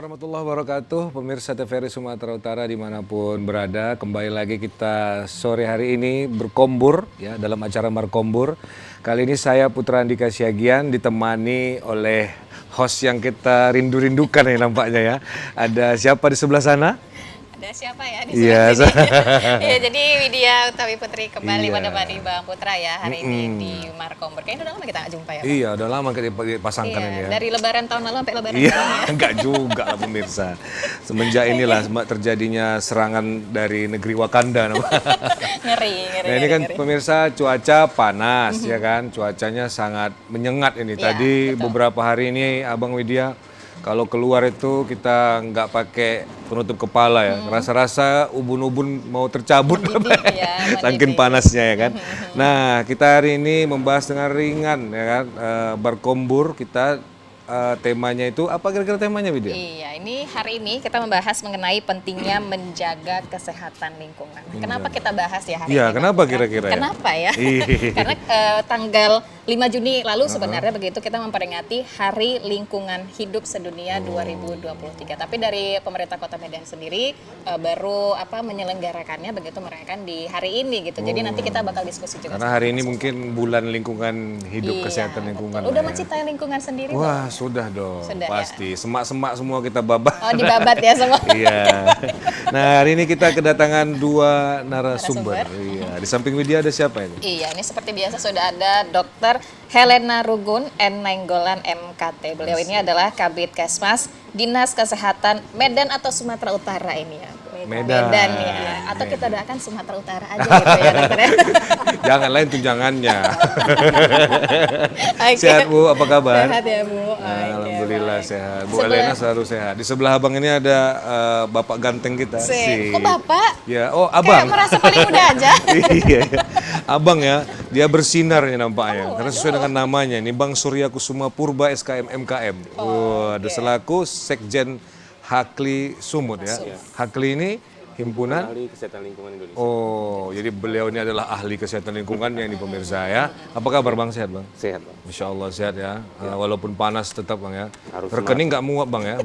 warahmatullahi wabarakatuh, pemirsa TVRI Sumatera Utara dimanapun berada. Kembali lagi kita sore hari ini berkombur ya dalam acara Markombur. Kali ini saya Putra Andika Siagian ditemani oleh host yang kita rindu-rindukan ya nampaknya ya. Ada siapa di sebelah sana? Ada siapa ya di Iya. sebelah sini? Ya, jadi Widya Utawi Putri kembali Iya. menemani Bang Putra ya hari ini di Markombur. Kayaknya udah lama kita nggak jumpa ya, Bang? Iya, udah lama kita dipasangkan Iya, ini ya. dari Lebaran tahun lalu sampai Lebaran Iya, tahun ini ya. enggak juga lah pemirsa. Semenjak inilah terjadinya serangan dari negeri Wakanda. Ngeri. Nah ini kan pemirsa cuaca panas ya kan, cuacanya sangat menyengat ini. Iya, Tadi betul. beberapa hari ini Abang Widya kalau keluar itu kita nggak pakai penutup kepala ya, rasa-rasa ubun-ubun mau tercabut Mendidih ya, saking mendidih. panasnya ya kan. Nah kita hari ini membahas dengan ringan ya kan, berkombur kita temanya itu apa kira-kira temanya Widya? Iya, ini hari ini kita membahas mengenai pentingnya menjaga kesehatan lingkungan. Kenapa kita bahas ya hari Iya, ini? kenapa Bang Putra? kira-kira ya? Kenapa ya? Iya. Karena tanggal 5 Juni lalu sebenarnya begitu kita memperingati Hari Lingkungan Hidup Sedunia 2023. Tapi dari pemerintah Kota Medan sendiri baru menyelenggarakannya begitu merayakan di hari ini gitu. Jadi nanti kita bakal diskusi juga. Karena hari ini mungkin bulan lingkungan hidup, Iya, kesehatan lingkungan. betul. Udah lah ya. mencintai lingkungan sendiri? Wah, Bang? sudah dong, Sudah, ya? pasti. Semak-semak semua kita babat. Oh, dibabat ya semua. Iya. Nah, hari ini kita kedatangan dua narasumber. Iya. Di samping Widya ada siapa ini? Iya, ini seperti biasa sudah ada Dr. Helena Rugun N. Nainggolan MKT. Beliau ini adalah Kabid Kesmas Dinas Kesehatan Medan atau Sumatera Utara ini ya. Medan. Ya. Atau kita doakan Sumatera Utara aja gitu ya dokter ya. Jangan lain tunjangannya. Oke. Sehat Bu, apa kabar? Sehat ya Bu. Oke, Alhamdulillah baik. sehat. Bu Sebelah- Elena selalu sehat. Di sebelah abang ini ada bapak ganteng kita. Kok Bapak? Ya, oh Kayak abang. merasa paling muda aja. Iya, abang ya, dia bersinar ya nampaknya. Karena sesuai dengan namanya, ini Bang Surya Kusuma Purba SKM MKM. Ada selaku Sekjen Hakli Sumut ya. Hakli ini himpunan. Ahli Kesehatan Lingkungan Indonesia. Oh, jadi beliau ini adalah ahli kesehatan lingkungan yang di pemirsa ya. Apa kabar Bang, sehat Bang? Sehat, Bang. Insya Allah sehat ya. Walaupun panas tetap Bang ya. Harus Rekening nggak muap Bang ya.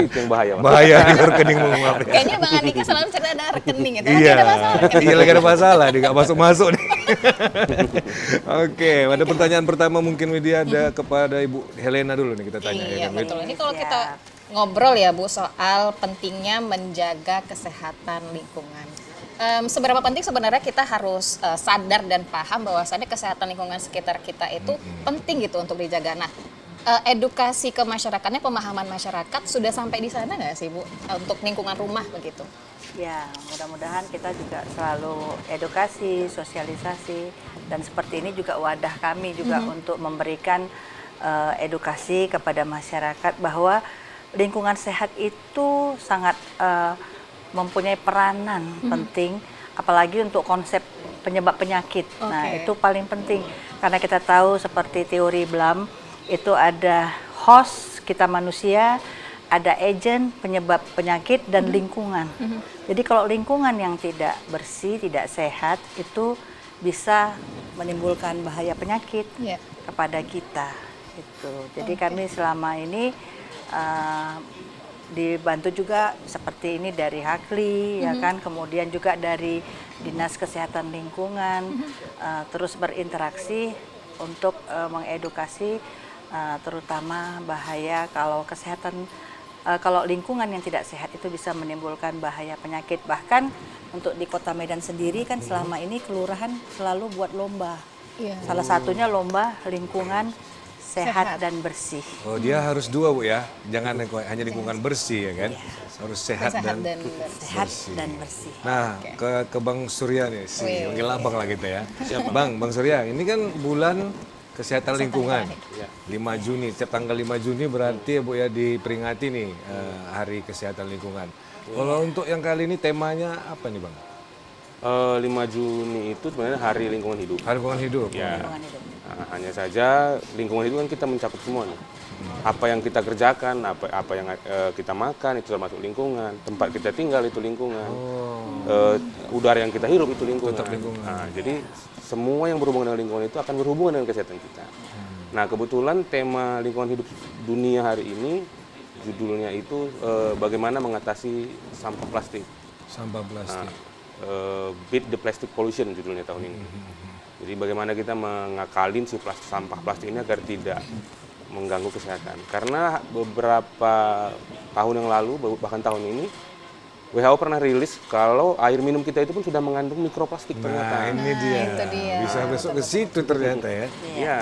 Itu yang bahaya, Bang. Bahaya nih rekening menguap ya. Kayaknya Bang Andika selalu cerita ada rekening gitu. Iya, Ada masalah rekening. iya lagi ada masalah, dia nggak masuk nih. Oke, pada pertanyaan pertama mungkin Widya ada kepada Ibu Helena dulu nih kita tanya. Iya ya kan, Wid? betul. Ini kalau kita ngobrol ya Bu soal pentingnya menjaga kesehatan lingkungan. Seberapa penting sebenarnya kita harus sadar dan paham bahwasannya kesehatan lingkungan sekitar kita itu penting gitu untuk dijaga. Nah, edukasi ke masyarakatnya, pemahaman masyarakat sudah sampai di sana nggak sih Bu untuk lingkungan rumah begitu? Ya, mudah-mudahan kita juga selalu edukasi, sosialisasi, dan seperti ini juga wadah kami juga untuk memberikan edukasi kepada masyarakat bahwa lingkungan sehat itu sangat mempunyai peranan penting, apalagi untuk konsep penyebab penyakit. Nah, Oke. itu paling penting karena kita tahu seperti teori Blam itu ada host kita manusia, ada agent penyebab penyakit dan lingkungan. Jadi kalau lingkungan yang tidak bersih, tidak sehat itu bisa menimbulkan bahaya penyakit Iya. kepada kita. Itu. Jadi kami selama ini dibantu juga seperti ini dari Hakli, ya kan, kemudian juga dari Dinas Kesehatan Lingkungan, terus berinteraksi untuk mengedukasi terutama bahaya kalau kesehatan. Kalau lingkungan yang tidak sehat itu bisa menimbulkan bahaya penyakit. Bahkan untuk di Kota Medan sendiri kan selama ini kelurahan selalu buat lomba. Iya. Salah satunya lomba lingkungan sehat Sehat. dan bersih. Oh, dia harus dua Bu ya. Jangan hanya lingkungan bersih ya kan. Harus sehat, Sehat dan bersih. Sehat dan bersih. Nah, ke Bang Surya nih, Wih, panggil abang lah kita ya. Bang Surya, ini kan bulan kesehatan lingkungan. 5 Juni, setiap tanggal 5 Juni berarti ya Bu ya diperingati nih Hari Kesehatan Lingkungan. Kalau untuk yang kali ini temanya apa nih Bang? 5 Juni itu sebenarnya Hari Lingkungan Hidup. Hari Lingkungan Hidup. Ya. Lingkungan hidup. Nah, hanya saja lingkungan hidup kan kita mencakup semua nih. Apa yang kita kerjakan, apa yang kita makan itu termasuk lingkungan. Tempat kita tinggal itu lingkungan. Udara yang kita hirup itu lingkungan. Tetap lingkungan. Nah, jadi semua yang berhubungan dengan lingkungan itu akan berhubungan dengan kesehatan kita. Nah, kebetulan tema lingkungan hidup dunia hari ini judulnya itu bagaimana mengatasi sampah plastik. Sampah plastik. Beat the Plastic Pollution judulnya tahun ini. Jadi bagaimana kita mengakalin si sampah plastik ini agar tidak mengganggu kesehatan. Karena beberapa tahun yang lalu, bahkan tahun ini, WHO pernah rilis kalau air minum kita itu pun sudah mengandung mikroplastik ternyata. Nah, ini dia. itu dia. Bisa besok ke situ ternyata ya. Iya.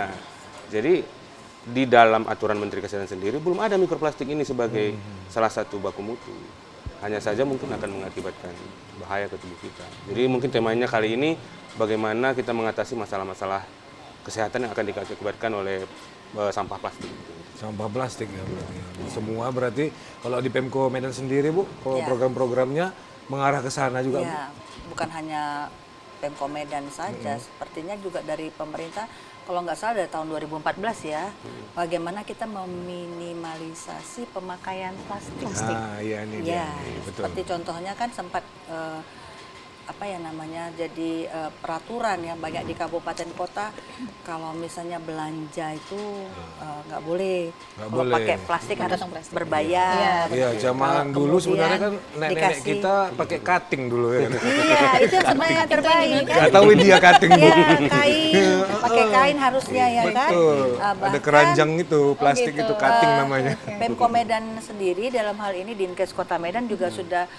Jadi di dalam aturan Menteri Kesehatan sendiri belum ada mikroplastik ini sebagai salah satu baku mutu. Hanya saja mungkin akan mengakibatkan bahaya ke tubuh kita. Jadi mungkin temanya kali ini bagaimana kita mengatasi masalah-masalah kesehatan yang akan diakibatkan oleh sampah plastik. Sampah plastik ya berarti. Semua berarti kalau di Pemko Medan sendiri Bu, kalau Ya. program-programnya mengarah ke sana juga Bu. Ya, bukan hanya Pemko Medan saja, sepertinya juga dari pemerintah, kalau nggak salah dari tahun 2014 ya, bagaimana kita meminimalisasi pemakaian plastik. Ah, iya ini dia. Ya, Betul. seperti contohnya kan sempat apa ya namanya, jadi peraturan ya banyak di kabupaten kota, kalau misalnya belanja itu nggak boleh, Nggak kalau boleh. pakai plastik harus Kantong plastik. berbayar. Iya, zaman dulu sebenarnya kan Kemudian nenek-nenek dikasih- kita pakai cutting dulu ya kan. Iya, itu yang sebenarnya yang terbaik kan. Nggak tahu dia cutting Bu. Ya, kain, pakai kain harusnya ya kan. Betul. Ada Bahkan, keranjang itu, plastik gitu. itu cutting namanya. Pemko Medan sendiri dalam hal ini Dinkes Kota Medan juga sudah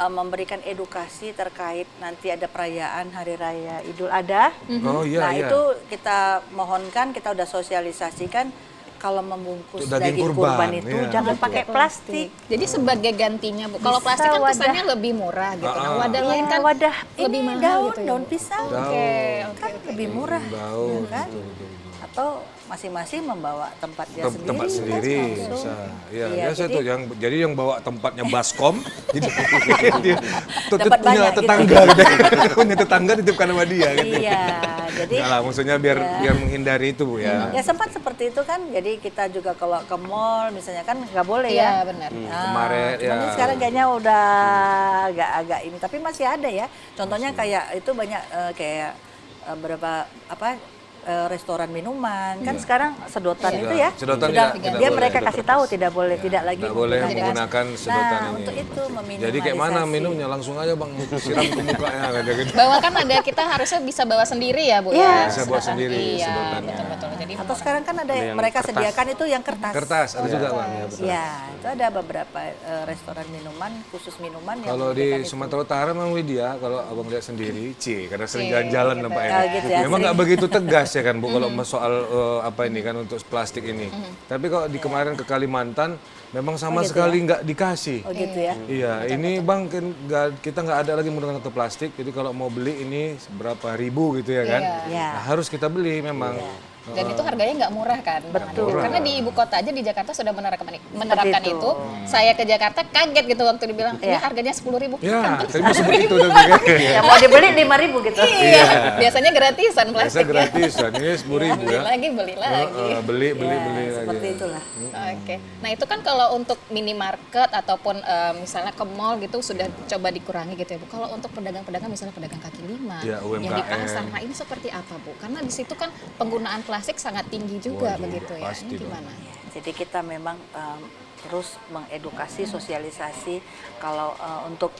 memberikan edukasi terkait nanti ada perayaan Hari Raya Idul Adha. Oh iya Nah iya. itu kita mohonkan, kita udah sosialisasikan kalau membungkus Untuk daging daging kurban, kurban itu iya, jangan betul. pakai plastik. Jadi sebagai gantinya Bu. Kalau Bisa plastik kan wadah. kesannya lebih murah gitu. Nah, Ah. wadah lain kan wadah lebih ini mahal daun, gitu ya, daun Bu. pisang. Oke, Kan lebih murah. Daun, ya kan? betul, betul, betul. Atau masing-masing membawa tempatnya sendiri. Tempat kan, sendiri langsung. bisa. Iya, Iya, biasa jadi- tuh jadi yang bawa tempatnya baskom, jadi dia Dapat punya banyak gitu. tetangga gitu. Punya tetangga titipkan sama dia gitu. Iya, jadi Enggak lah, maksudnya biar menghindari itu Bu ya. ya sempat seperti itu kan. Jadi kita juga kalau ke mall misalnya kan nggak boleh Iya, ya. benar. Kemarin, cuman ya. sekarang kayaknya udah agak ini, tapi masih ada ya. Contohnya kayak itu banyak kayak berapa apa restoran minuman kan sekarang sedotan itu ya Sedotan sudah tidak dia boleh. mereka kasih tahu tidak boleh tidak lagi Nggak boleh menggunakan sedotan nah, ini. untuk itu meminimalisasi. Jadi kayak mana minumnya langsung aja Bang siram ke mukanya kayak gitu. Bawa kan ada, kita harusnya bisa bawa sendiri ya Bu Iya. ya. Bisa bawa sendiri Iya, sedotannya. betul-betul. Jadi Atau sekarang kan ada yang mereka kertas. sediakan itu yang kertas. Kertas ada juga Bang. Ya, betul. Ya, itu ada beberapa restoran minuman khusus minuman yang Kalau memberikan di itu. Sumatera Utara memang Widya, kalau abang lihat sendiri, karena sering Cie, jalan-jalan gitu. Pak Oh, ini. gitu ya, Memang nggak sering. begitu tegas ya kan Bu, kalau soal apa ini kan untuk plastik ini. Tapi kalau di kemarin ke Kalimantan, memang sama gitu sekali nggak dikasih. Oh gitu ya. Iya, ini Bang kan kita nggak ada lagi menggunakan kartu plastik. Jadi kalau mau beli ini berapa ribu gitu ya kan? Iya. Nah, harus kita beli memang. dan itu harganya nggak murah kan? Betul. Karena di ibu kota aja di Jakarta sudah menerapkan itu. itu. Saya ke Jakarta kaget gitu waktu dibilang ini Iya. harganya 10.000. Ya, terima seperti itu dan juga. Ya mau dibeli 5.000 gitu. Iya, biasanya gratisan Biasa plastik ya. gratisan, ini 10.000 Beli ya. lagi, beli lagi. Beli Ya, lagi. seperti itulah. Oke, nah itu kan kalau untuk minimarket ataupun misalnya ke mall gitu sudah coba dikurangi gitu ya Bu. Kalau untuk pedagang-pedagang misalnya pedagang kaki lima Ya, yang di UMKM. pasar, nah ini seperti apa Bu? Karena di situ kan penggunaan plastik sangat tinggi juga Waduh, begitu ya. pasti Ini dong. gimana? Jadi kita memang terus mengedukasi, sosialisasi kalau untuk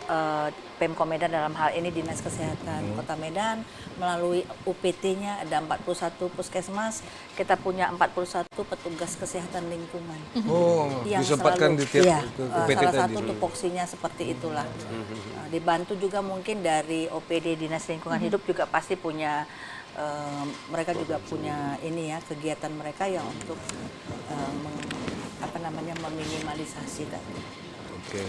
Pemko Medan dalam hal ini Dinas Kesehatan Kota Medan melalui UPT-nya ada 41 puskesmas, kita punya 41 petugas kesehatan lingkungan. Oh, Yang disempatkan selalu- di tiap iya, UPT salah tadi. satu tupoksinya seperti itulah. Dibantu juga mungkin dari OPD Dinas Lingkungan Hidup juga pasti punya mereka juga punya ini ya kegiatan mereka yang untuk meminimalisasi tadi. Oke.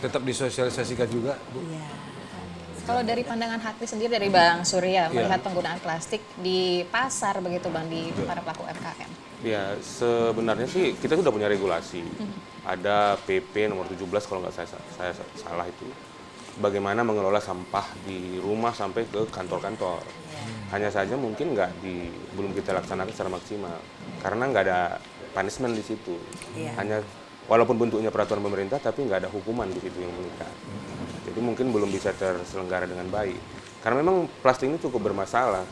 Tetap disosialisasikan juga, Bu. Iya. Kalau dari pandangan Hakti sendiri dari Bang Surya melihat penggunaan plastik di pasar begitu Bang di para pelaku UMKM. Ya, sebenarnya sih kita sudah punya regulasi. Ada PP nomor 17 kalau nggak saya salah itu. Bagaimana mengelola sampah di rumah sampai ke kantor-kantor. Hanya saja mungkin belum kita laksanakan secara maksimal. Karena nggak ada punishment di situ. Iya. Hanya walaupun bentuknya peraturan pemerintah tapi nggak ada hukuman di situ yang mengikat. Jadi mungkin belum bisa terselenggara dengan baik. Karena memang plastik ini cukup bermasalah.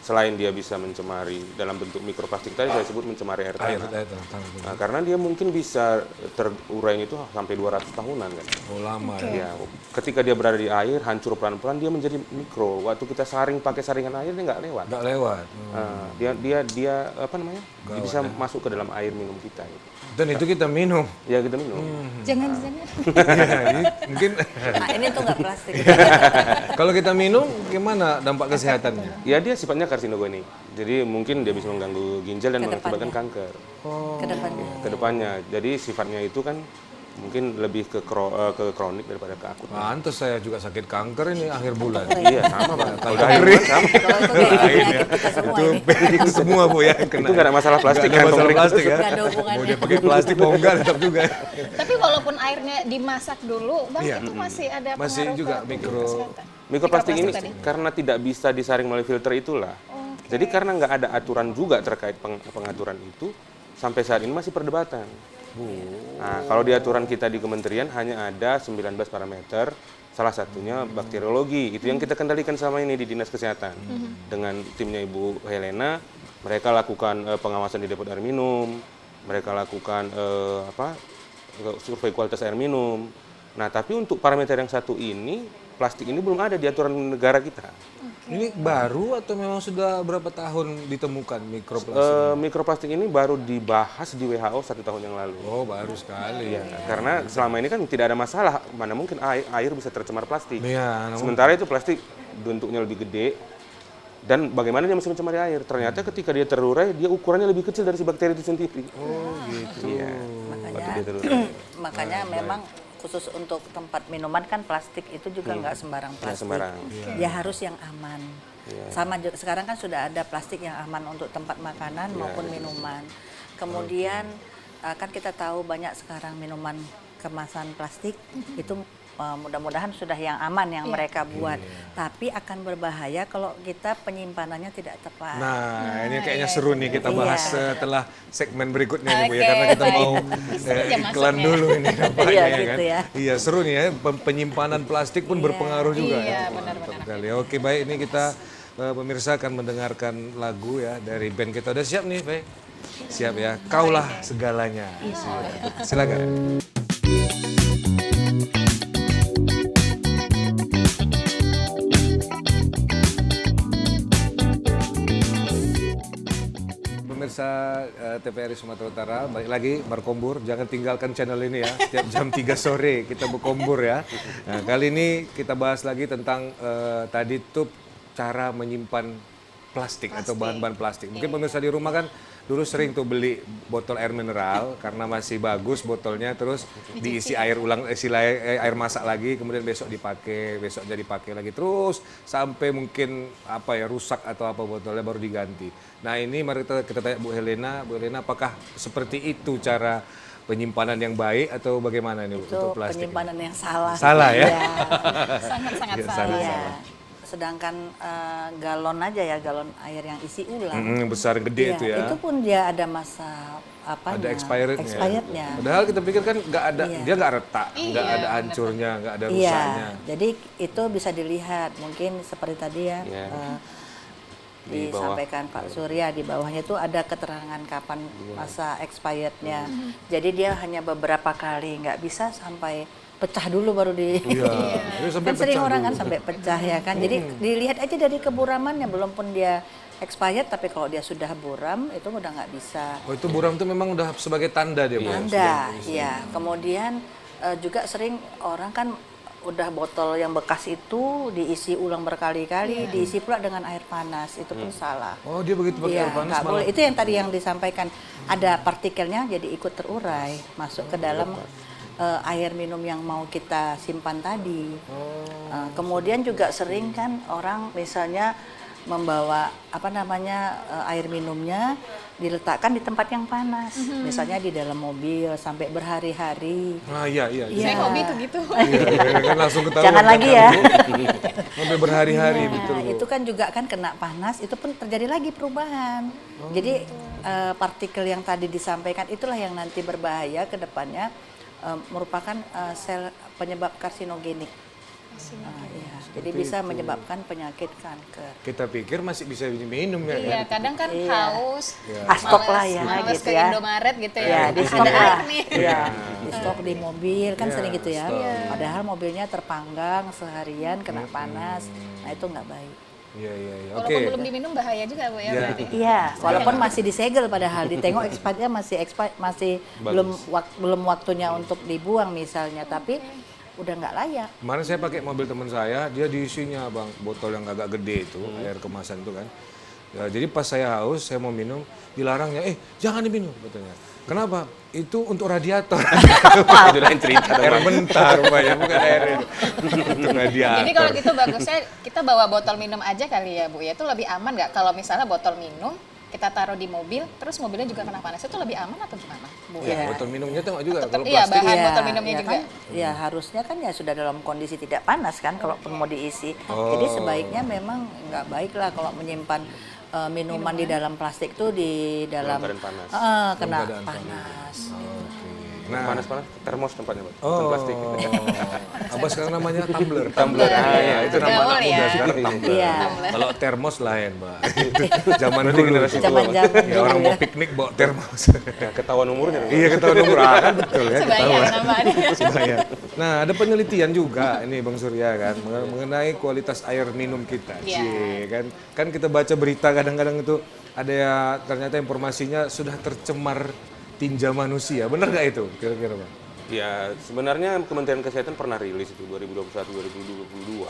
selain dia bisa mencemari dalam bentuk mikroplastik tadi saya sebut mencemari air Air, tanah. tanah. Nah, karena dia mungkin bisa terurai itu sampai 200 tahunan kan. Oh lama ya. Ya, ketika dia berada di air, hancur pelan-pelan dia menjadi mikro. Waktu kita saring pakai saringan air dia nggak lewat. Nggak lewat. Nah, dia apa namanya? Dia bisa masuk ke dalam air minum kita. Gitu. Dan itu kita minum. Ya kita minum. Jangan-jangan. Iya, ini mungkin Nah ini tuh nggak plastik. kalau kita minum gimana dampak kesehatannya? Ya dia sifatnya karsinogenik. Jadi mungkin dia bisa mengganggu ginjal dan mengakibatkan kanker. Kedepannya. Kedepannya. Jadi sifatnya itu kan mungkin lebih ke kronik daripada ke akut. Pantes saya juga sakit kanker ini akhir bulan. Iya sama Pak. Kalau udah Kering. akhir bulan sama. Kalau itu penyakit kita semua ini. Itu semua Bu ya yang kena. Itu nggak ada masalah plastik Nggak kan, ada masalah pemerintah. plastik ya. Nggak ada hubungannya. Mau dia pakai plastik mau enggak tetap juga. Tapi walaupun airnya dimasak dulu, Bang, Iya. itu masih ada Masih pengaruh juga ke tubuh mikro- kesehatan. Mikroplastik ini tadi. karena tidak bisa disaring melalui filter itulah. Jadi karena nggak ada aturan juga terkait pengaturan itu, sampai saat ini masih perdebatan. Nah, kalau di aturan kita di kementerian hanya ada 19 parameter, salah satunya bakteriologi. Itu yang kita kendalikan sama ini di Dinas Kesehatan. Dengan timnya Ibu Helena, mereka lakukan pengawasan di depot air minum, mereka lakukan survei kualitas air minum. Nah, tapi untuk parameter yang satu ini, plastik ini belum ada di aturan negara kita. Ini baru atau memang sudah berapa tahun ditemukan mikroplastik? Mikroplastik ini baru dibahas di WHO 1 tahun yang lalu. Oh baru sekali. Ya, karena selama ini kan tidak ada masalah, mana mungkin air bisa tercemar plastik. Iya, namun- Sementara itu plastik bentuknya lebih gede, dan bagaimana dia masih mencemari air. Ternyata ketika dia terurai, dia ukurannya lebih kecil dari si bakteri itu sendiri. Oh gitu. Iya, Makanya, waktu dia terurai. makanya memang khusus untuk tempat minuman kan plastik itu juga nggak sembarang Nggak plastik. sembarang. Ya harus yang aman. Sama juga sekarang kan sudah ada plastik yang aman untuk tempat makanan maupun minuman. Kemudian kan kita tahu banyak sekarang minuman kemasan plastik itu mudah-mudahan sudah yang aman yang mereka buat. Tapi akan berbahaya kalau kita penyimpanannya tidak tepat. Nah, ini kayaknya seru nih kita bahas Iya. setelah segmen berikutnya nih Bu ya, Oke, karena kita baik. mau Saja iklan masuknya. dulu ini nampaknya Iya, ya gitu kan. ya. Iya, seru nih ya, penyimpanan plastik pun berpengaruh juga Iya, ya. benar-benar. Mantap sekali. Oke, baik ini kita pemirsa akan mendengarkan lagu ya dari band kita. Udah siap nih, Pak? Siap ya. Kaulah segalanya. Silakan. Pemirsa TVRI Sumatera Utara, balik lagi berkombur, jangan tinggalkan channel ini ya. Setiap jam 3 sore kita berkombur ya. Nah, kali ini kita bahas lagi tentang tadi tuh cara menyimpan plastik atau bahan-bahan plastik. Mungkin pemirsa di rumah kan dulu sering tuh beli botol air mineral karena masih bagus botolnya, terus diisi air ulang, air masak lagi, kemudian besok dipakai, besoknya dipakai lagi terus sampai mungkin apa ya rusak atau apa botolnya baru diganti. Nah ini mari kita tanya Bu Helena, apakah seperti itu cara penyimpanan yang baik atau bagaimana ini Bu, Itu untuk plastik? penyimpanan yang salah. Salah ya? Iya. Sangat-sangat Iya, salah. Iya. Sedangkan galon aja ya, galon air yang isi ulang. Yang besar gede Iya, itu ya. itu pun dia ada masa apa? Ada expirednya. Expirednya. Padahal kita pikir kan nggak ada, Iya. dia nggak retak, nggak Iya, ada hancurnya, nggak ada rusaknya. Iya, jadi itu bisa dilihat mungkin seperti tadi ya. Iya. Di Di bawah. disampaikan Pak Surya di bawahnya itu ada keterangan kapan masa expirednya. Jadi dia hanya beberapa kali, nggak bisa sampai pecah dulu baru di. Iya, dia sampai Kan sering pecah orang kan dulu. sampai pecah ya kan. Jadi dilihat aja dari keburamannya, belum pun dia expired, tapi kalau dia sudah buram itu udah nggak bisa. Oh itu buram itu memang udah sebagai tanda dia Bu? Tanda, ya. Kemudian juga sering orang kan udah botol yang bekas itu diisi ulang berkali-kali, diisi pula dengan air panas, itu pun salah. Oh dia begitu pakai Iya, air panas nggak malah. boleh. Itu yang tadi yang disampaikan, ada partikelnya jadi ikut terurai masuk ke dalam air minum yang mau kita simpan tadi. Kemudian juga sering kan orang misalnya membawa apa namanya air minumnya diletakkan di tempat yang panas, misalnya di dalam mobil sampai berhari-hari. Ah iya iya. Iya. Saya hobi tuh gitu. Iya, kan langsung ketahuan. Jangan kan, lagi ya. Bu. Sampai berhari-hari Nah, betul Bu. itu kan juga kan kena panas, itu pun terjadi lagi perubahan. Jadi partikel yang tadi disampaikan itulah yang nanti berbahaya ke depannya, merupakan sel penyebab karsinogenik. Iya. Jadi bisa menyebabkan penyakit kanker. Kita pikir masih bisa minum ya Iya, kan? kadang kan Iya. haus, Stok lah ya, males gitu ke ya. Indomaret gitu Ya, ya. di Ada stok air lah. nih. Iya, di stok di mobil kan Iya, sering gitu ya. stok. Padahal mobilnya terpanggang seharian kena panas. Nah, itu nggak baik. Iya, iya, iya. Oke. Walaupun belum diminum bahaya juga Bu ya Iya. berarti. Iya, walaupun masih disegel padahal ditengok expirednya masih belum waktunya untuk dibuang misalnya, tapi udah nggak layak. Kemarin saya pakai mobil teman saya, dia diisinya bang botol yang agak gede itu, air kemasan itu kan. Ya, jadi pas saya haus, saya mau minum, dilarangnya, jangan diminum katanya. Kenapa? Itu untuk radiator. Itu lain cerita. Air bentar, rupanya, bukan air itu. Untuk radiator. Jadi kalau gitu bagusnya kita bawa botol minum aja kali ya Bu ya. Itu lebih aman nggak kalau misalnya botol minum kita taruh di mobil, terus mobilnya juga kena panas, itu lebih aman atau gimana Bu? Ya, Iya. botol minumnya tengok juga. Tetap Kalau iya, plastik, bahan botol minumnya ya juga. kan? Ya harusnya kan ya sudah dalam kondisi tidak panas kan kalau mau diisi. Jadi sebaiknya memang nggak baik lah kalau menyimpan minuman di dalam plastik tuh di dalam keadaan panas. kena keadaan panas. nah, Panas-panas termos tempatnya, Pak. Bukan oh, plastik. apa sekarang namanya tumbler. Tumbler. Ya, itu nama Gaul anak muda ya. sekarang tumbler. Iya. Kalau termos lain, Mbak. Itu zaman dulu. generasi Zaman-zaman Ya, orang dulu mau ya. piknik bawa termos. Ya, ketahuan umurnya. Pak. Iya, ketahuan umur kan betul ya. Sebayang ketahuan. namanya. Sebayang. Nah, ada penelitian juga ini Bang Surya kan mengenai kualitas air minum kita. Iya. Cie, kan kan kita baca berita kadang-kadang itu ada ya ternyata informasinya sudah tercemar tinja manusia. Benar nggak itu kira-kira, Bang? Ya, sebenarnya Kementerian Kesehatan pernah rilis itu 2021-2022.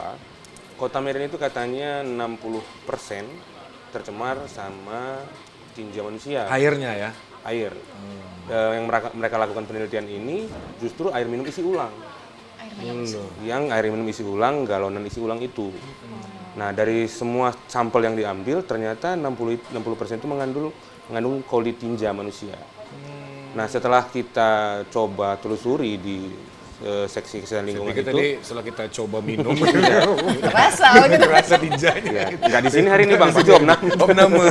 Kota Medan itu katanya 60% tercemar sama tinja manusia, Airnya ya. air. Yang mereka lakukan penelitian ini justru air minum isi ulang. Air minum. Yang air minum isi ulang, galonan isi ulang itu. Nah, dari semua sampel yang diambil ternyata 60% itu mengandung koli tinja manusia. Nah, setelah kita coba telusuri di seksi kesehatan lingkungan Pikir itu, tadi setelah kita coba minum Rasa gitu. rasa tinjanya. ya, nggak di sini hari ini Bang, Pak Om. Nah, Om nama.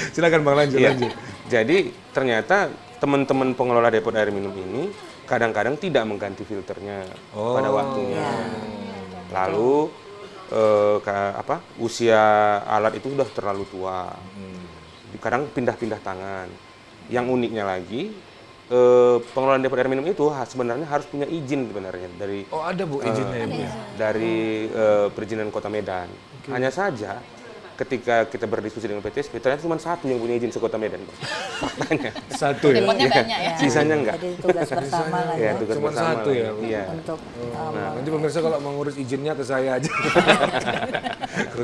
Silakan Bang lanjut Iya. lanjut. Jadi ternyata teman-teman pengelola depot air minum ini kadang-kadang tidak mengganti filternya pada waktunya. Lalu usia alat itu sudah terlalu tua. Kadang pindah-pindah tangan. Yang uniknya lagi, pengelolaan depot air minum itu sebenarnya harus punya izin sebenarnya dari Oh, ada Bu izinnya ya, Bu ya? dari perizinan Kota Medan. Hanya saja ketika kita berdiskusi dengan PTSP, ternyata cuma satu yang punya izin se-Kota Medan, Pak. Faktanya. Satu ya. Depotnya banyak ya. Sisanya enggak. Jadi tugas bersama lah Ya, ya tugas Cuma bersama satu lah. ya, Bu? Iya. untuk Nah, nanti pemirsa kalau mau ngurus izinnya ke saya aja.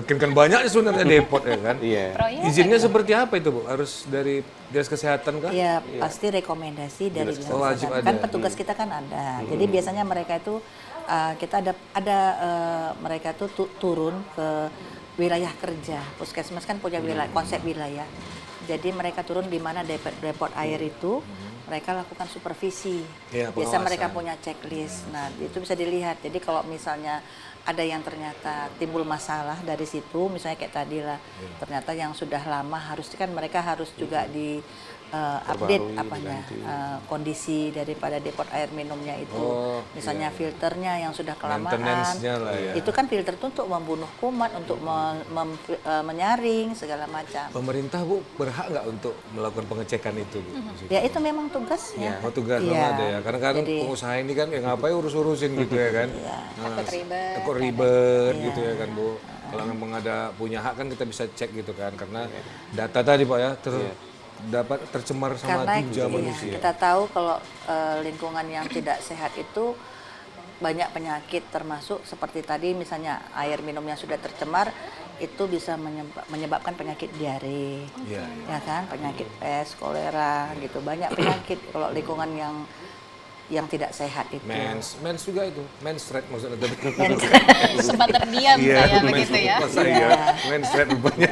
Kan banyak sebenarnya depot ya kan? Iya. Proyek. Izinnya seperti apa itu, Bu? Harus dari Dinas Kesehatan kah? ya pasti rekomendasi dari dinas Oh, wajib kesehatan. ada. Kan petugas kita kan ada. Jadi biasanya mereka itu kita ada mereka tuh turun ke wilayah kerja. Puskesmas kan punya wilayah konsep wilayah. Jadi mereka turun di mana depot air itu mereka lakukan supervisi. Iya, Biasa mereka pengawasan. punya checklist. Nah, itu bisa dilihat. Jadi kalau misalnya ada yang ternyata timbul masalah dari situ, misalnya kayak tadi lah, ternyata yang sudah lama harus kan mereka harus juga di update diganti. kondisi daripada depot air minumnya itu. Misalnya filternya yang sudah kelamaan. Maintenance-nya lah ya. Itu kan filter itu untuk membunuh kuman, untuk menyaring segala macam. Pemerintah, Bu, berhak nggak untuk melakukan pengecekan itu, Bu? Ya itu memang tugasnya. Oh, tugas Iya. memang ada ya. Karena kan Jadi- pengusaha ini kan ya ngapain urus-urusin gitu ya kan. Takut ribet. Takut ribet gitu ya kan, Bu. Kalau memang ada punya hak kan kita bisa cek gitu kan. Karena data tadi, Pak ya, dapat tercemar sama Karena tinja iya, manusia. kita tahu kalau lingkungan yang tidak sehat itu banyak penyakit termasuk seperti tadi misalnya air minum yang sudah tercemar itu bisa menyebabkan penyakit diare, Iya. ya kan, penyakit pes, kolera gitu, banyak penyakit kalau lingkungan yang tidak sehat itu. Mens juga itu, menstruate maksudnya tadi. Sempat terdiam saya begitu ya. Iya, menstruate rupanya.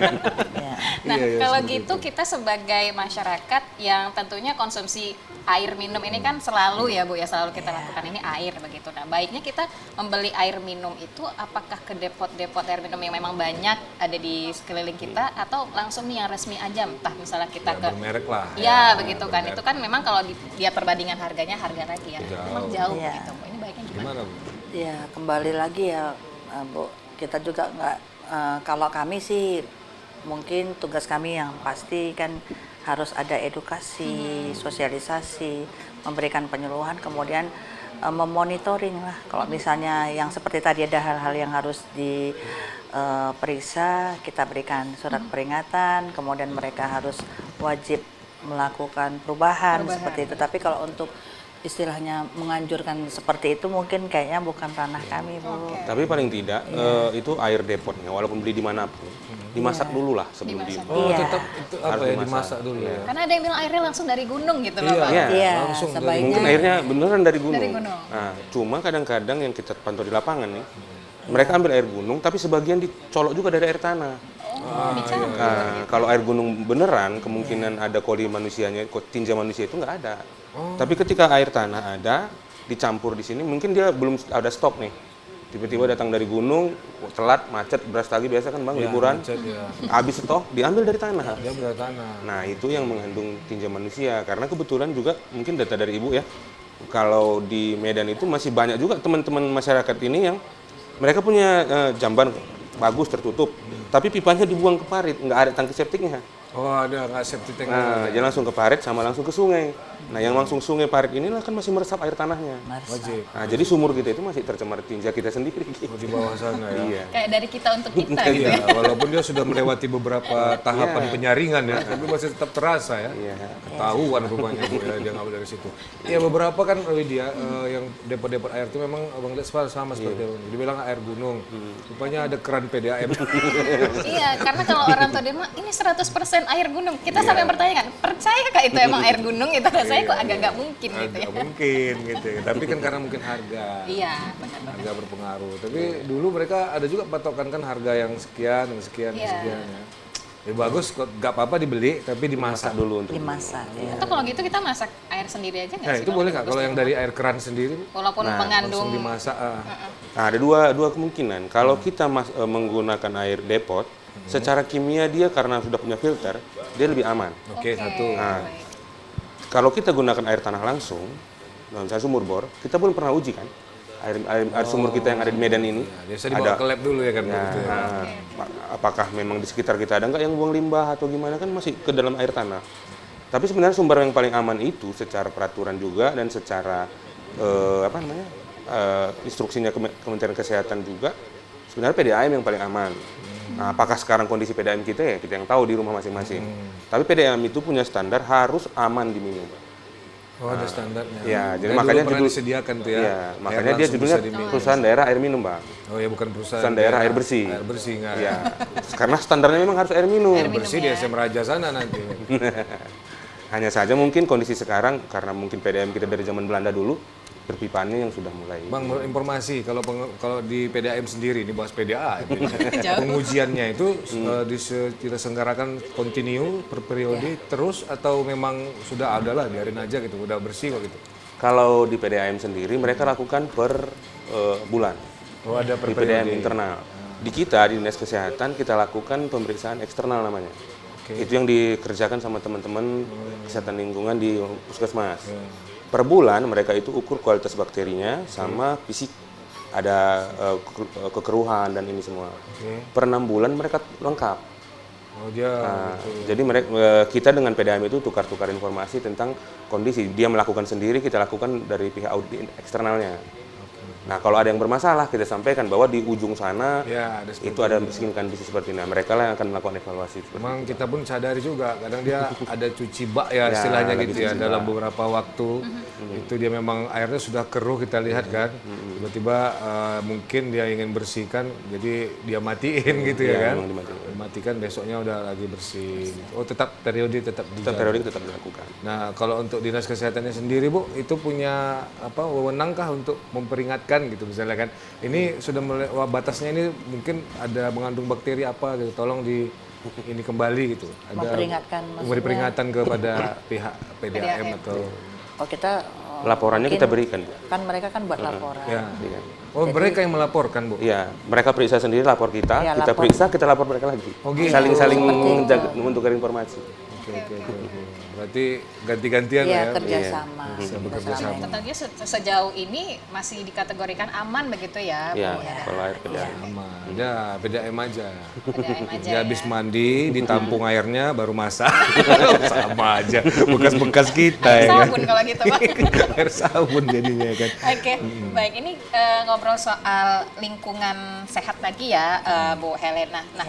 Ya. Nah, Iya, iya, kalau seperti gitu kita sebagai masyarakat yang tentunya konsumsi air minum ini kan selalu ya Bu ya, selalu kita lakukan ini air begitu. Nah, baiknya kita membeli air minum itu apakah ke depot-depot air minum yang memang banyak ada di sekeliling kita atau langsung nih yang resmi aja, entah misalnya kita ke Bermerek lah. ya begitu kan. Itu kan memang kalau lihat perbandingan harga lagi ya. Jauh. Memang jauh Iya. begitu Bu. Ini baiknya gimana? Gimana, Bu? Ya kembali lagi ya Bu, kita juga nggak, kalau kami sih mungkin tugas kami yang pasti kan harus ada edukasi, sosialisasi, memberikan penyuluhan, kemudian memonitoring lah. Kalau misalnya yang seperti tadi ada hal-hal yang harus diperiksa, kita berikan surat peringatan, kemudian mereka harus wajib melakukan perubahan seperti itu. Tapi kalau untuk istilahnya menganjurkan seperti itu mungkin kayaknya bukan ranah kami, Bu. Tapi paling tidak itu air depotnya, walaupun beli dimanapun, dimasak dulu lah sebelum Dimasak. Oh, Iya. tetap itu apa Harus ya, dimasak. dimasak dulu ya. Karena ada yang bilang airnya langsung dari gunung gitu loh, Iya. Pak. Iya. Iya, langsung dari- sebaiknya Mungkin airnya beneran dari gunung. Dari gunung. Nah, cuma kadang-kadang yang kita pantau di lapangan nih, mereka ambil air gunung, tapi sebagian dicolok juga dari air tanah. Dicampur. Nah, kalau air gunung beneran, kemungkinan ada koli manusianya, tinja manusia itu nggak ada. Tapi ketika air tanah ada, dicampur di sini, mungkin dia belum ada stok nih. Tiba-tiba datang dari gunung, telat, macet, beras lagi biasa kan bang, liburan. Macet, ya. Habis stok, diambil dari tanah. Dia berat tanah. Nah, itu yang mengandung tinja manusia. Karena kebetulan juga, mungkin data dari Ibu ya, kalau di Medan itu masih banyak juga teman-teman masyarakat ini yang mereka punya jamban bagus tertutup, tapi pipanya dibuang ke parit, nggak ada tangki septiknya. Oh, ada nggak septic tank. Nah, dia langsung ke parit sama langsung ke sungai. Nah, yang langsung sungai parit inilah kan masih meresap air tanahnya. Wajib. Nah, jadi sumur kita itu masih tercemar tinja kita sendiri. Oh, di bawah sana ya. Iya. Kayak dari kita untuk kita gitu ya. Iya, walaupun dia sudah melewati beberapa tahapan penyaringan ya, tapi masih tetap terasa ya. Iya. Ketahuan rupanya Bu, ya, dia ngambil dari situ. Iya, beberapa kan Widya yang depot-depot air itu memang Abang lihat sama seperti itu. Dibilang air gunung. Rupanya ada keran PDAM. Iya, karena kalau orang tua dia mah ini 100% air gunung. Kita sampai mempertanyakan, percayakah itu emang air gunung? Itu rasanya kok agak nggak mungkin gitu ya. Agak mungkin gitu ya. Tapi kan karena mungkin harga. Iya, benar-benar. Harga berpengaruh. Tapi dulu mereka ada juga patokan kan harga yang sekian dan sekian dan Iya. sekian ya. Ya bagus, kok nggak apa-apa dibeli, tapi dimasak Dulu untuk dimasak ya. Atau kalau gitu kita masak air sendiri aja nggak Nah sih? itu boleh nggak kalau yang dari air keran sendiri Walaupun mengandung langsung dimasak? Nah, ada dua kemungkinan. Kalau kita menggunakan air depot, secara kimia dia karena sudah punya filter, dia lebih aman. Oke, satu. Nah, kalau kita gunakan air tanah langsung, misalnya sumur bor, kita belum pernah uji kan air sumur kita yang ada di Medan ini. Biasa dibawa ke lab dulu ya kan begitu ya. Nah, apakah memang di sekitar kita ada nggak yang buang limbah atau gimana kan masih ke dalam air tanah. Tapi sebenarnya sumber yang paling aman itu secara peraturan juga dan secara instruksinya Kementerian Kesehatan juga sebenarnya PDAM yang paling aman. Nah, apakah sekarang kondisi PDAM kita ya kita yang tahu di rumah masing-masing. Tapi PDAM itu punya standar harus aman diminum. Oh ada standarnya. Ya, jadi Dan makanya dulu pernah judul- disediakan tuh ya. Iya, Air makanya dia langsung judulnya bisa diminum. perusahaan daerah air minum, Bang. Oh ya bukan perusahaan Perusahaan daerah air bersih. Air bersih nggak? Iya. Karena standarnya memang harus air minum. Air bersih di SM Raja sana nanti. Hanya saja mungkin kondisi sekarang karena mungkin PDAM kita dari zaman Belanda dulu perpipaannya yang sudah mulai. Bang, menurut informasi kalau di PDAM sendiri, ini bahas PDA, pengujiannya itu diselenggarakan kontinu per periode terus atau memang sudah ada lah biarin aja gitu, udah bersih kok gitu. Kalau di PDAM sendiri mereka lakukan per bulan. Oh ada per Di PDAM periode. internal. Di kita di Dinas Kesehatan kita lakukan pemeriksaan eksternal namanya. Itu yang dikerjakan sama teman-teman kesehatan lingkungan di puskesmas. Per bulan mereka itu ukur kualitas bakterinya sama fisik, ada kekeruhan dan ini semua. Per 6 bulan mereka lengkap. Oh dia Nah, jadi mereka kita dengan PDAM itu tukar-tukar informasi tentang kondisi. Dia melakukan sendiri, kita lakukan dari pihak audit eksternalnya. Nah, kalau ada yang bermasalah kita sampaikan bahwa di ujung sana ya ada seperti itu ada kondisi seperti ini. Nah, mereka lah yang akan melakukan evaluasi. memang kita pun sadari juga kadang dia ada cuci bak ya istilahnya lagi gitu ya cuci dalam bak. beberapa waktu itu dia memang airnya sudah keruh kita lihat kan tiba-tiba mungkin dia ingin bersihkan jadi dia matiin gitu ya kan memang dimatiin. dimatikan besoknya udah lagi bersih oh tetap periode tetap Tetap dijaga. periode tetap dilakukan. Nah kalau untuk dinas kesehatannya sendiri Bu itu punya apa wewenangkah untuk memperingatkan gitu misalnya kan ini sudah batasnya ini mungkin ada mengandung bakteri apa gitu tolong ini kembali gitu ada Memperingatkan memberi maksudnya. peringatan kepada pihak PDAM atau Oh kita Laporannya mungkin kita berikan. kan mereka kan buat laporan. ya Iya. oh mereka yang melaporkan Bu Iya, mereka periksa sendiri lapor kita, Iya, kita lapor. periksa, kita lapor mereka lagi. Oh, gitu. Saling-saling Seperti itu. mentukar informasi. Oke. Berarti ganti-gantian Iya, lah ya. kerjasama. Bisa bekerja sama. Tentunya sejauh ini masih dikategorikan aman begitu ya, Ya, Bu? kalau air kedai. Aman. Udah PDAM aja. PDAM aja Dia ya. habis mandi, ditampung airnya, baru masak. Sama aja. Bekas-bekas kita Air ya kan. sabun kalau gitu, Bang. Air sabun jadinya kan. Oke, baik. Ini ngobrol soal lingkungan sehat lagi ya, Bu Helena. Nah,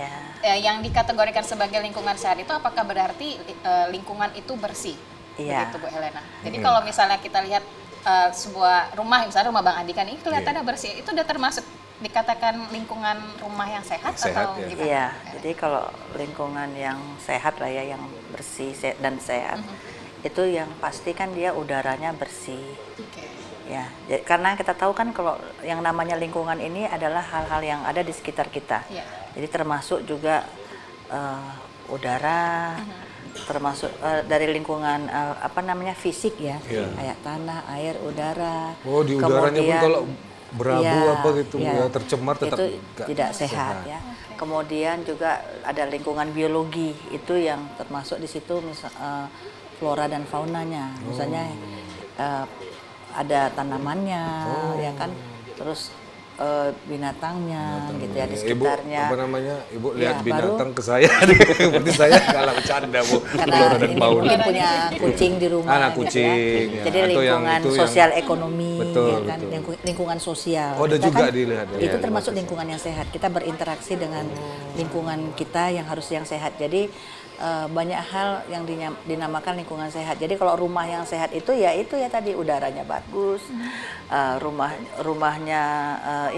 yang dikategorikan sebagai lingkungan sehat itu apakah berarti lingkungan itu bersih? Iya. Begitu, Bu Helena. Jadi kalau misalnya kita lihat sebuah rumah, misalnya rumah Bang Andi kan ini kelihatannya bersih, itu udah termasuk dikatakan lingkungan rumah yang sehat, Sehat, atau ya. gimana? Iya, jadi kalau lingkungan yang sehat lah ya, yang bersih dan sehat, itu yang pasti kan dia udaranya bersih. Oke. Ya, karena kita tahu kan kalau yang namanya lingkungan ini adalah hal-hal yang ada di sekitar kita. Iya. Jadi termasuk juga udara, termasuk dari lingkungan fisik ya, Iya. kayak tanah, air, udara. Oh, di udaranya pun kalau berabu iya, apa gitu ya tercemar tetap itu nggak tidak sehat ya. Kemudian juga ada lingkungan biologi itu yang termasuk di situ flora dan faunanya. Misalnya ada tanamannya ya kan, terus binatangnya gitu ya di sekitarnya. Ibu, apa namanya? Ibu Ya, lihat baru- binatang ke saya, berarti saya kalah bercanda, Bu. Karena Flora dan ini fauna. mungkin punya kucing di rumah. Anak gitu kucing, ya. ya. Jadi Atau yang lingkungan itu yang- sosial ekonomi, Betul, ya kan? betul. Lingkungan sosial. Oh, ada Kita juga kan dilihat ya. Itu Ya, termasuk lingkungan yang sehat. Kita berinteraksi dengan lingkungan kita yang harus yang sehat. Jadi banyak hal yang dinamakan lingkungan sehat. Jadi kalau rumah yang sehat itu ya tadi udaranya bagus, rumahnya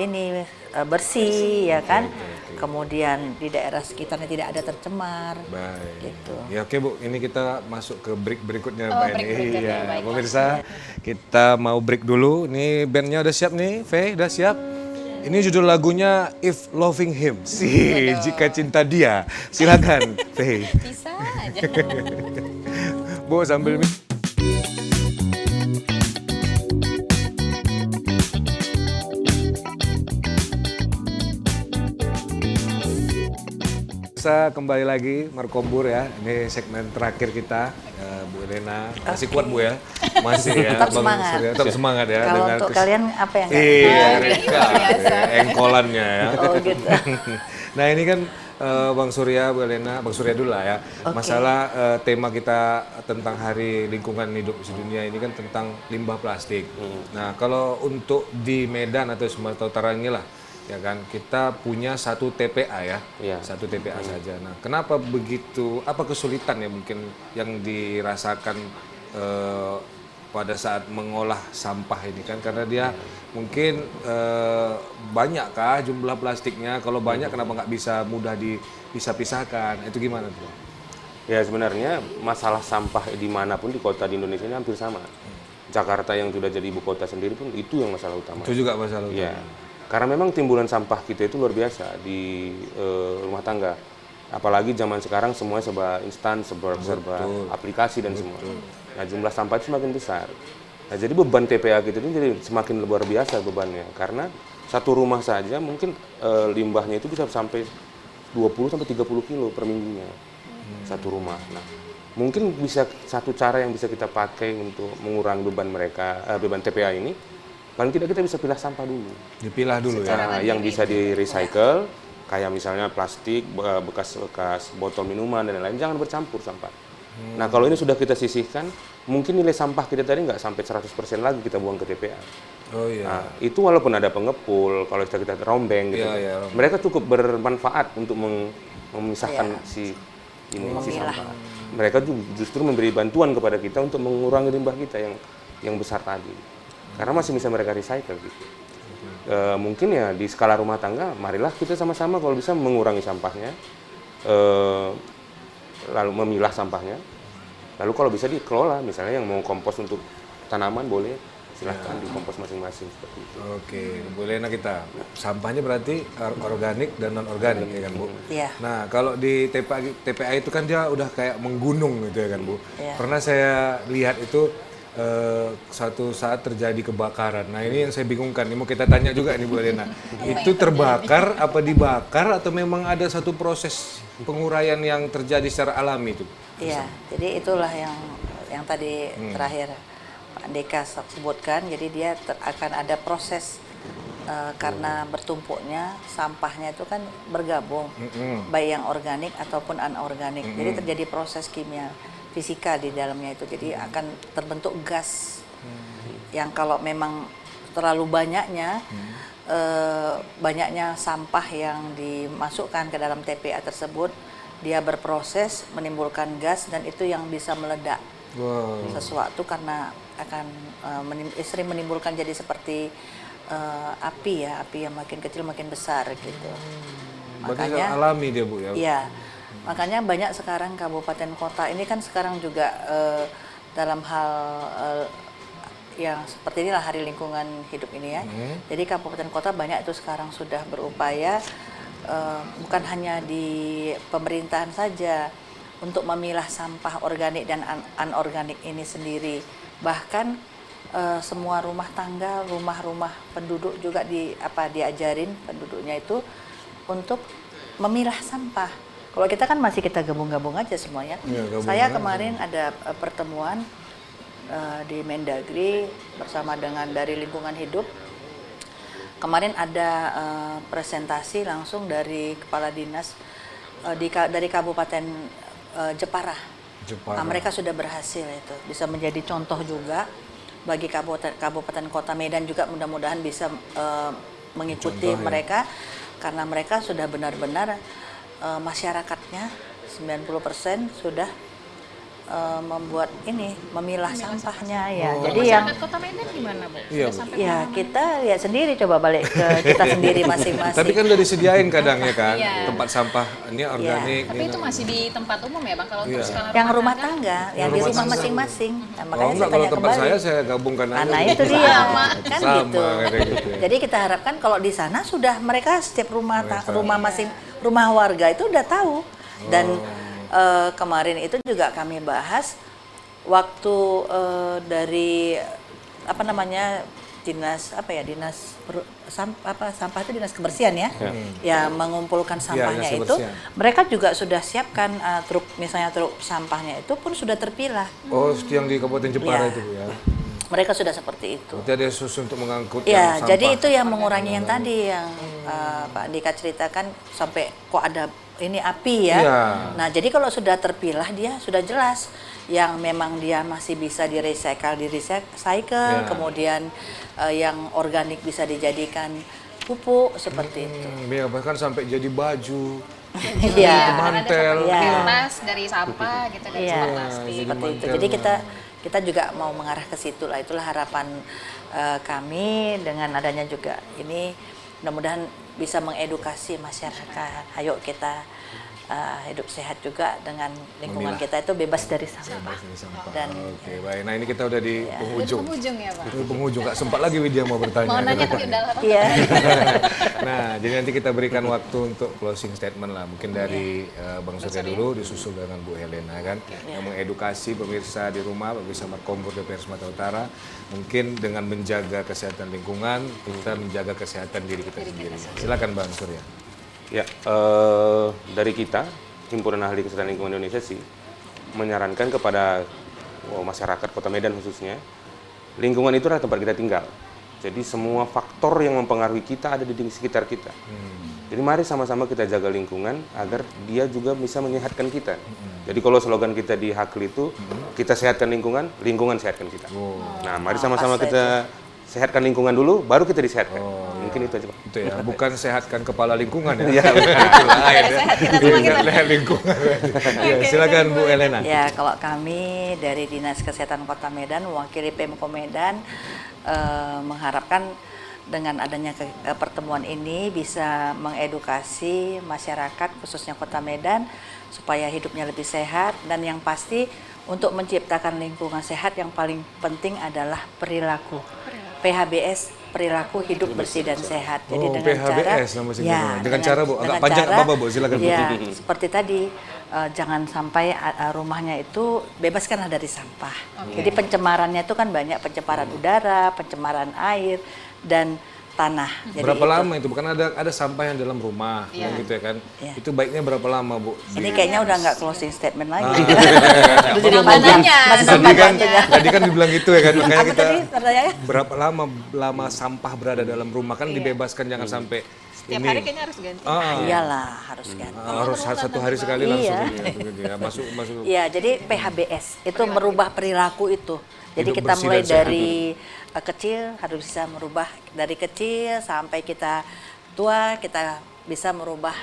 ini bersih ya kan. Kemudian di daerah sekitarnya tidak ada tercemar. Baik. Gitu. Ya oke Bu, ini kita masuk ke break berikutnya Oh, Mbak break ini. berikutnya, Iya, baik. pemirsa, kita mau break dulu. Ini bandnya udah siap nih, Faye udah siap. Ini judul lagunya If Loving Him. Jika cinta dia. Silakan, Faye. Bisa aja. Bu sambil Bisa kembali lagi Markombur ya. Ini segmen terakhir kita. Bu Elena masih kuat Bu ya. Masih ya. Tetap Bang semangat. Surya, tetap semangat ya. Kalau dengan untuk kalian apa yang Iya, Oh, mereka. biasa. Engkolannya ya. Oh gitu. Nah ini kan Bang Surya, Bu Elena, Bang Surya dulu lah ya. Masalah tema kita tentang Hari Lingkungan Hidup Sedunia ini kan tentang limbah plastik. Nah kalau untuk di Medan atau Sumatera Utara inilah, ya kan kita punya satu TPA ya, Iya. satu TPA saja. Nah kenapa begitu? Apa kesulitan ya mungkin yang dirasakan pada saat mengolah sampah ini kan? Karena dia mungkin banyakkah jumlah plastiknya? Kalau banyak kenapa nggak bisa mudah dipisah-pisahkan? Itu gimana tuh? Ya sebenarnya masalah sampah dimanapun di kota di Indonesia ini hampir sama. Jakarta yang sudah jadi ibu kota sendiri pun itu yang masalah utama. Itu juga masalah utama. Ya, karena memang timbulan sampah kita itu luar biasa di rumah tangga. Apalagi zaman sekarang semuanya serba instan, serba aplikasi dan semua. Nah jumlah sampah itu semakin besar. Nah jadi beban TPA kita itu jadi semakin luar biasa bebannya. Karena satu rumah saja mungkin limbahnya itu bisa sampai 20-30 kilo per minggunya. Satu rumah. Nah mungkin bisa satu cara yang bisa kita pakai untuk mengurangi beban beban TPA ini, paling tidak kita bisa pilah sampah dulu. Dipilah dulu ya. Nah, yang bisa di recycle kayak misalnya plastik, bekas botol minuman dan lain-lain jangan bercampur sampah. Nah kalau ini sudah kita sisihkan, mungkin nilai sampah kita tadi nggak sampai 100% lagi kita buang ke TPA. Oh iya. Nah, itu walaupun ada pengepul, kalau kita rombeng gitu, Iya, iya, rombeng. mereka cukup bermanfaat untuk memisahkan si sampah. Mereka justru memberi bantuan kepada kita untuk mengurangi limbah kita yang besar tadi. Karena masih bisa mereka recycle gitu. Mungkin ya di skala rumah tangga, marilah kita sama-sama kalau bisa mengurangi sampahnya, lalu memilah sampahnya, lalu kalau bisa dikelola, misalnya yang mau kompos untuk tanaman boleh, silahkan dikompos masing-masing seperti itu. Oke, boleh nah kita. Sampahnya berarti organik dan non organik ya kan Bu? Iya. Nah kalau di TPA itu kan dia udah kayak menggunung gitu ya kan Bu? Iya. Pernah saya lihat itu satu saat terjadi kebakaran. Nah ini yang saya bingungkan, ini mau kita tanya juga nih Bu Elena. Itu terbakar, apa dibakar, atau memang ada satu proses penguraian yang terjadi secara alami itu? Iya, jadi itulah yang tadi terakhir Pak Andika sebutkan. Jadi dia akan ada proses karena bertumpuknya sampahnya itu kan bergabung, baik yang organik ataupun anorganik. Jadi terjadi proses kimia fisika di dalamnya itu. Jadi akan terbentuk gas yang kalau memang terlalu banyaknya sampah yang dimasukkan ke dalam TPA tersebut, dia berproses menimbulkan gas dan itu yang bisa meledak. Sesuatu karena akan sering menimbulkan jadi seperti api yang makin kecil makin besar gitu. Makanya alami dia Bu ya. Iya. Makanya banyak sekarang kabupaten kota ini kan sekarang juga dalam hal yang seperti inilah Hari Lingkungan Hidup ini ya. Jadi kabupaten kota banyak itu sekarang sudah berupaya bukan hanya di pemerintahan saja untuk memilah sampah organik dan anorganik ini sendiri. Bahkan semua rumah tangga, rumah-rumah penduduk juga diajarin penduduknya itu untuk memilah sampah. Kalau kita kan masih kita gabung-gabung aja semuanya. Saya kemarin ada pertemuan di Mendagri bersama dengan dari Lingkungan Hidup. Kemarin ada presentasi langsung dari kepala dinas dari Kabupaten Jepara. Nah, mereka sudah berhasil itu, bisa menjadi contoh juga bagi kabupaten kota Medan juga mudah-mudahan bisa mengikuti mereka karena mereka sudah benar-benar masyarakatnya 90% sudah membuat memilah sampahnya ya. Jadi yang Kota Medan gimana Bu? Iya, Sudah sampai ya kita lihat sendiri, coba balik ke kita sendiri masing-masing. Tapi kan udah disediain kadang ya kan, tempat sampah ini organik. Tapi itu masih di tempat umum ya Bang, kalau untuk skala Yang rumah tangga, yang di rumah masing-masing. Nah, makanya enggak, saya kalau tanya tempat kembali. saya gabungkan aja. Nah itu dia, kan Sama, gitu. kayak gitu ya. Jadi kita harapkan kalau di sana sudah mereka setiap rumah warga itu udah tahu. Dan kemarin itu juga kami bahas waktu dari sampah itu dinas kebersihan ya, ya mengumpulkan sampahnya dinas itu, kebersihan. mereka juga sudah siapkan misalnya truk sampahnya itu pun sudah terpilah. Oh, yang di Kabupaten Jepara Iya. itu ya. Mereka sudah seperti itu. Berarti ada khusus untuk mengangkut Ya, yang jadi sampah. itu yang mengurangi yang tadi yang Pak Andika ceritakan sampai kok ada ini api ya. Iya. Nah, jadi kalau sudah terpilah dia sudah jelas yang memang dia masih bisa di recycle, kemudian yang organik bisa dijadikan pupuk seperti itu. Ya, bahkan sampai jadi baju, Iya. mantel. kertas dari sampah gitu kan, Iya, plastik. seperti itu. Jadi kita juga mau mengarah ke situ lah. Itulah harapan kami dengan adanya juga ini, mudah-mudahan bisa mengedukasi masyarakat. Ayo kita hidup sehat juga dengan lingkungan kita itu bebas dari sampah. Dan Oke, baik. Nah, ini kita udah di penghujung. Ujung ya Bang. Di penghujung, nggak sempat lagi Widya mau bertanya. Mau nanya tapi udah lama. iya. Nah, jadi nanti kita berikan waktu untuk closing statement lah. Mungkin dari Bang Surya dulu, disusul dengan Bu Helena kan. Yang mengedukasi pemirsa di rumah, pemirsa Markombur DPR Sumatera Utara. Mungkin dengan menjaga kesehatan lingkungan, kita menjaga kesehatan diri kita sendiri. Silakan Bang Surya. Ya, dari kita, Himpunan Ahli Kesehatan Lingkungan Indonesia sih, menyarankan kepada masyarakat Kota Medan khususnya, lingkungan itu adalah tempat kita tinggal. Jadi semua faktor yang mempengaruhi kita ada di sekitar kita. Jadi mari sama-sama kita jaga lingkungan agar dia juga bisa menyehatkan kita. Jadi kalau slogan kita di Hakli itu, kita sehatkan lingkungan, lingkungan sehatkan kita. Nah, mari sama-sama kita sehatkan lingkungan dulu, baru kita disehatkan. Mungkin itu aja, Pak. Itu ya, bukan sehatkan kepala lingkungan ya. Iya. Sehat kita semua kita. Sehat lingkungan. Ya, silakan Bu Elena. Ya, kalau kami dari Dinas Kesehatan Kota Medan mewakili Pemko Medan mengharapkan dengan adanya pertemuan ini bisa mengedukasi masyarakat khususnya Kota Medan supaya hidupnya lebih sehat, dan yang pasti untuk menciptakan lingkungan sehat yang paling penting adalah perilaku. PHBS, perilaku hidup bersih dan sehat. Jadi dengan PHBS cara nama singkatnya. Dengan cara Bu, agak panjang apa Bu? Silakan Bu. Ya, seperti tadi jangan sampai rumahnya itu bebaskanlah dari sampah. Jadi pencemarannya itu kan banyak, pencemaran udara, pencemaran air dan tanah. Jadi Berapa lama itu? Bukan ada sampah yang dalam rumah, yang gitu ya kan? Iya. Itu baiknya berapa lama, Bu? Ini kayaknya udah nggak closing statement lagi. Itu jadi panjangnya, masih Tadi sempat kan, panjangnya. tadi kan dibilang gitu ya kan? Makanya Apa kita tadi pertanyaannya? berapa lama sampah berada dalam rumah kan dibebaskan, jangan sampai Setiap ini. hari kayaknya harus ganti. Iyalah harus ganti. Harus satu hari sekali langsung Iya. gitu ya. Masuk. Iya, jadi PHBS itu merubah perilaku itu. Jadi Hidup kita bersih mulai dan sehat. dari kecil harus bisa merubah dari kecil sampai kita tua, kita bisa merubah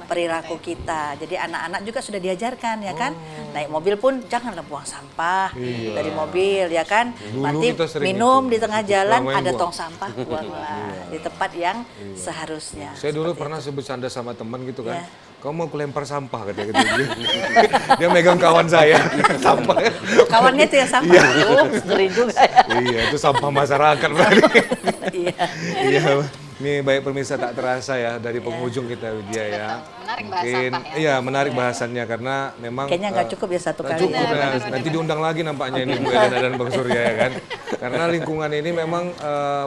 perilaku kita. Jadi anak-anak juga sudah diajarkan ya kan. Naik mobil pun janganlah buang sampah dari mobil ya kan. Nanti kita sering minum itu. di tengah jalan Lama yang ada buang. tong sampah, buanglah di tempat yang seharusnya. Saya dulu pernah bercanda sama teman gitu kan. Kamu mau kulempar sampah katanya gitu. Dia megang kawan saya sampah. Kawannya itu yang sampah. Ngeri juga ya. Iya, itu sampah masyarakat berarti. Iya. Iya. Ini baik pemirsa tak terasa ya dari penghujung kita Widya ya. Menarik bahas Mungkin sampah ya. iya menarik bahasannya karena memang Kayaknya nggak cukup ya satu nggak kali. cukup ya. Nanti diundang lagi nampaknya ini Bu Elena dan Bang Surya ya kan. Karena lingkungan ini memang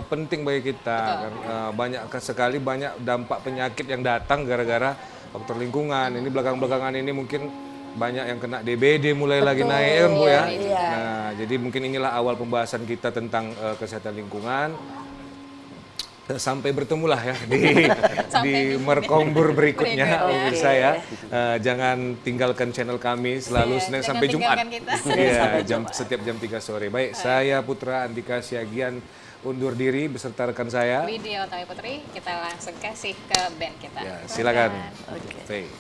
penting bagi kita kan. Banyak sekali dampak penyakit yang datang gara-gara faktor lingkungan. Ini belakangan ini mungkin banyak yang kena DBD mulai lagi naik ya kan Bu ya. Nah, jadi mungkin inilah awal pembahasan kita tentang kesehatan lingkungan. Sampai bertemulah ya di Markombur berikutnya pemirsa ya. Jangan tinggalkan channel kami selalu Senin jangan sampai Jumat. tinggalkan kita. Iya, setiap jam 3 sore. Baik, saya Putra Andika Siagian undur diri beserta rekan saya. Widya Utami Putri, kita langsung kasih ke band kita. Ya, silakan. Faye.